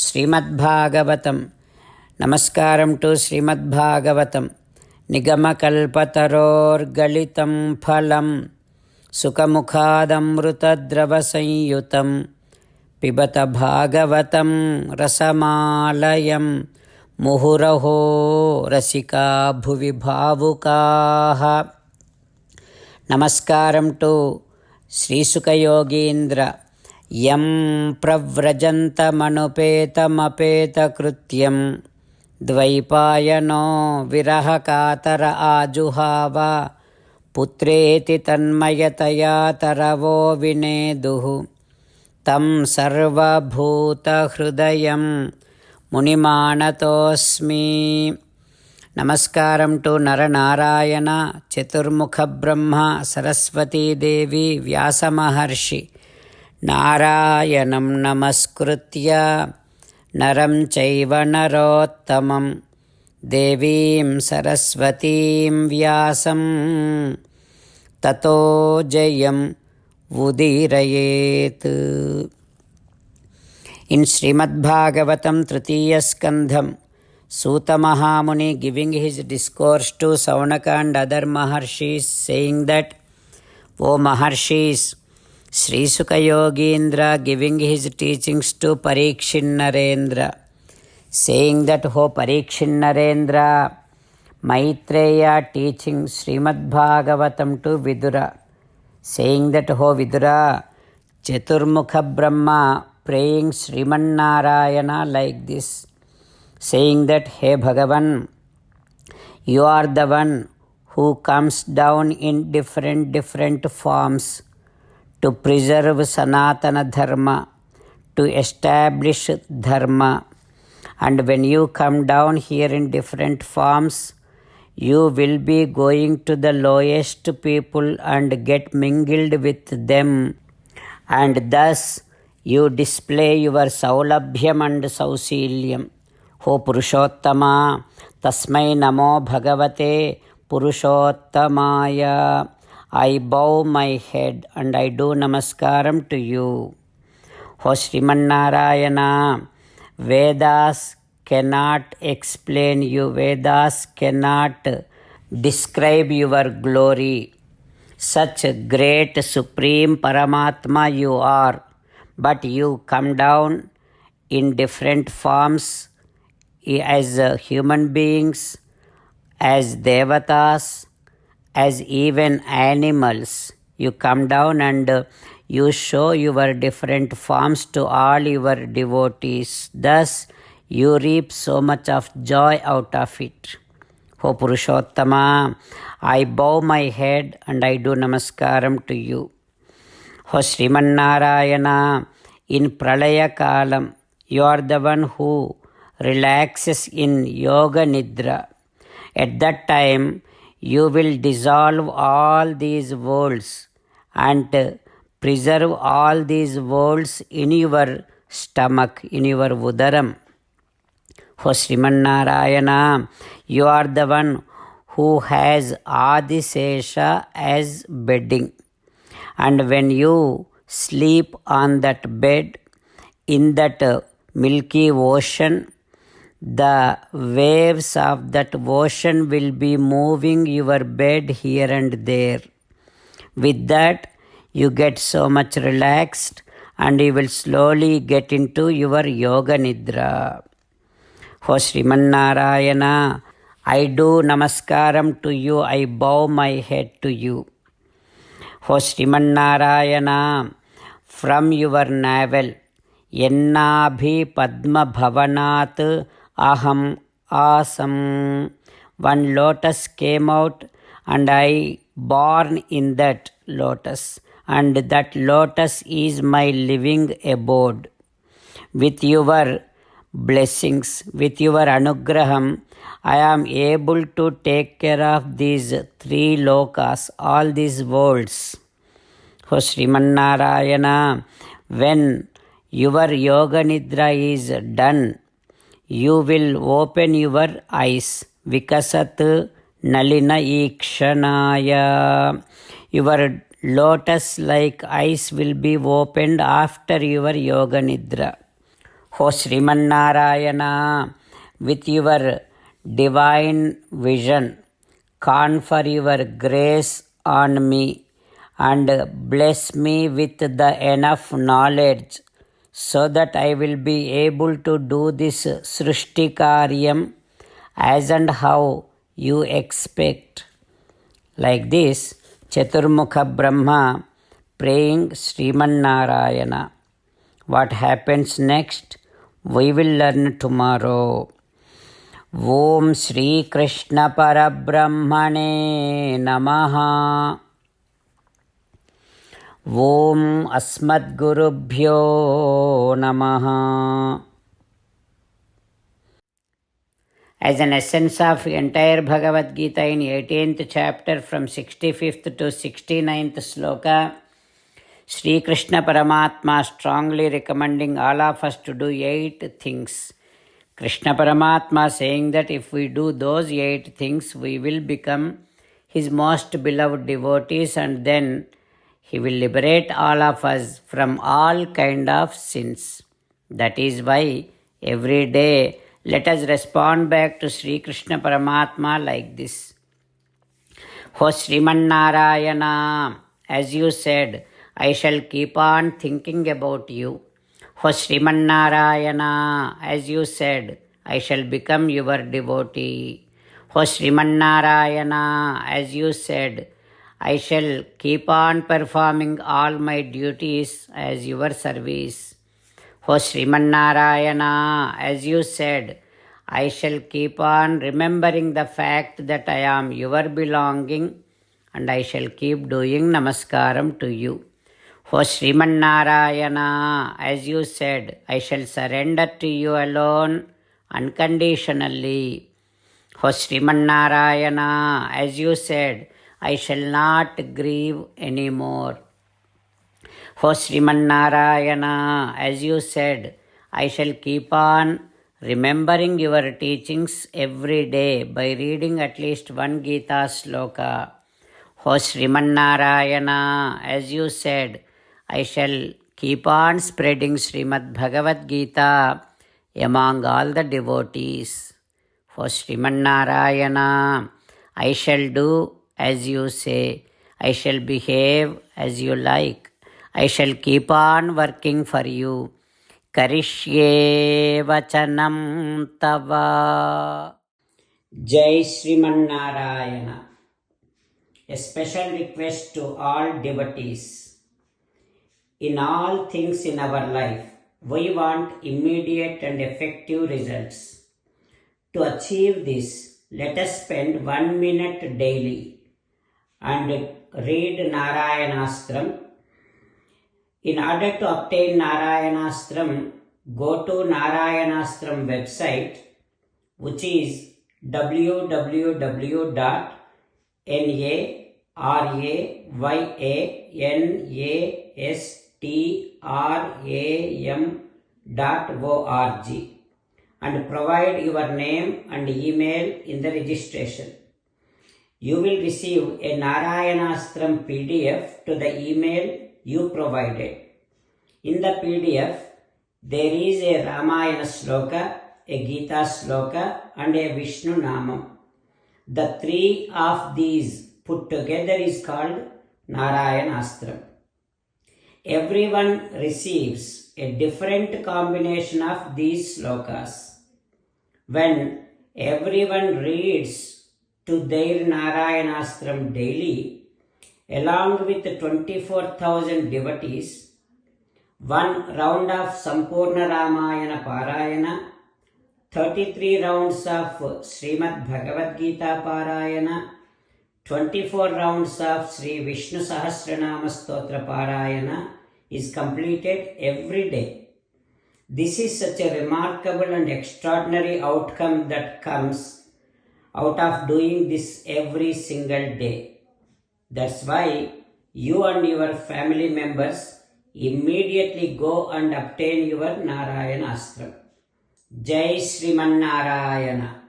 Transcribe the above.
శ్రీమద్భాగవతం. నమస్కారం టు శ్రీమద్భాగవతం. నిగమకల్పతరోర్గళితం ఫలం సుఖముఖాదమృతద్రవసంయుతం పిబత భాగవతం రసమాలయం ముహురహో రసికా భువి భావుకాః. నమస్కారం టు శ్రీసుఖయోగీంద్ర. యం ప్రవ్రజంతమనుపేతమపేతకృత్యం ద్వైపాయనో విరహకాతర ఆజుహావ పుత్రేతి తన్మయతయా తరవో వినేదుః తం సర్వభూతహృదయం మునిమానతోస్మి. నమస్కారం టు నరనారాయణ చతుర్ముఖ బ్రహ్మ సరస్వతీదేవి వ్యాసమహర్షి. నారాయణం నమస్కృత్య నరం చైవ నరోత్తమం దేవీం సరస్వతీం వ్యాసం తతో జయం ఉదీరయేత్. ఇన్ శ్రీమద్భాగవతం తృతీయ స్కంధం, Suta Mahamuni giving his discourse to Saunaka and other Maharshis, saying that, O Maharshis, Sri Sukha Yogindra giving his teachings to Parikshit Narendra, saying that, O Parikshit Narendra, Maitreya teaching Srimad Bhagavatam to Vidura, saying that, O Vidura, Chaturmukha Brahma praying Sriman Narayana like this, saying that, Hey Bhagavan, you are the one who comes down in different forms to preserve Sanatana Dharma, to establish Dharma. And when you come down here in different forms, you will be going to the lowest people and get mingled with them. And thus you display your Saulabhyam and Sausilyam. O Purushottama, Tasmai Namo Bhagavate Purushottamaya. I bow my head and I do namaskaram to you. O Sriman Narayana, Vedas cannot explain you, Vedas cannot describe your glory. Such great supreme Paramatma you are, but you come down in different forms as human beings, as devatas, as even animals. You come down and you show your different forms to all your devotees. Thus you reap so much of joy out of it. O Purushottama, I bow my head and I do namaskaram to you. O Sriman Narayana, in Pralaya Kalam, you are the one who relaxes in Yoga Nidra. At that time, you will dissolve all these worlds and preserve all these worlds in your stomach, in your Udaram. O Sriman Narayana, you are the one who has Adisesha as bedding. And when you sleep on that bed, in that milky ocean, the waves of that ocean will be moving your bed here and there. With that, you get so much relaxed and you will slowly get into your Yoga Nidra. O Sriman Narayana, I do namaskaram to you, I bow my head to you. O Sriman Narayana, from your navel, Yennabhi Padma Bhavanat Aham Asam, one lotus came out and I born in that lotus, and that lotus is my living abode. With your blessings, with your anugraham, I am able to take care of these three lokas, all these worlds. O Sriman Narayana, when your Yoga Nidra is done, you will open your eyes. Vikasat Nalina Ikshanaya. Your lotus like eyes will be opened after your Yoga Nidra. O Srimannarayana, with your divine vision, confer your grace on me and bless me with the enough knowledge so that I will be able to do this Srishti Karyam as and how you expect. Like this, Chaturmukha Brahma praying Srimannarayana. What happens next? We will learn tomorrow. Om Shri Krishna Parabrahmane Namaha. Om Asmadgurubhyo Namaha. As an essence of entire Bhagavad Gita in 18th chapter from 65th to 69th sloka, Sri Krishna Paramatma strongly recommending all of us to do 8 things. Krishna Paramatma saying that if we do those 8 things, we will become His most beloved devotees and then He will liberate all of us from all kind of sins. That is why every day let us respond back to Sri Krishna Paramatma like this. O Srimannarayana, as you said, I shall keep on thinking about you. O Srimannarayana, as you said, I shall become your devotee. O Srimannarayana, as you said, I shall keep on performing all my duties as your service. O Srimannarayana, as you said, I shall keep on remembering the fact that I am your belonging and I shall keep doing namaskaram to you. O Srimannarayana, as you said, I shall surrender to you alone unconditionally. O Srimannarayana, as you said, I shall not grieve anymore. O Srimannarayana, as you said, I shall keep on remembering your teachings every day by reading at least one Gita sloka. O Srimannarayana, as you said, I shall keep on spreading Srimad Bhagavad Gita among all the devotees. O Srimannarayana, I shall do as you say. I shall behave as you like. I shall keep on working for you. Karishye vachanam tava. Jai Srimannarayana. A special request to all devotees. In all things in our life, we want immediate and effective results. To achieve this, let us spend 1 minute daily and read Narayanastram. In order to obtain Narayanastram, go to Narayanastram website, which is www.narayanastram.org and provide your name and email in the registration. You will receive a Narayanastram PDF to the email you provided. In the PDF, there is a Ramayana sloka, a Gita sloka and a Vishnu Namam. The 3 of these put together is called Narayanastram. Everyone receives a different combination of these slokas. When everyone reads to their Narayanastram daily, along with 24,000 devotees, 1 round of Sampurna Ramayana Parayana, 33 rounds of Srimad Bhagavad Gita Parayana, 24 rounds of Sri Vishnu Sahasranama Stotra Parayana is completed every day. This is such a remarkable and extraordinary outcome that comes out of doing this every single day. That's why you and your family members immediately go and obtain your Narayanastram. Jai Srimannarayana.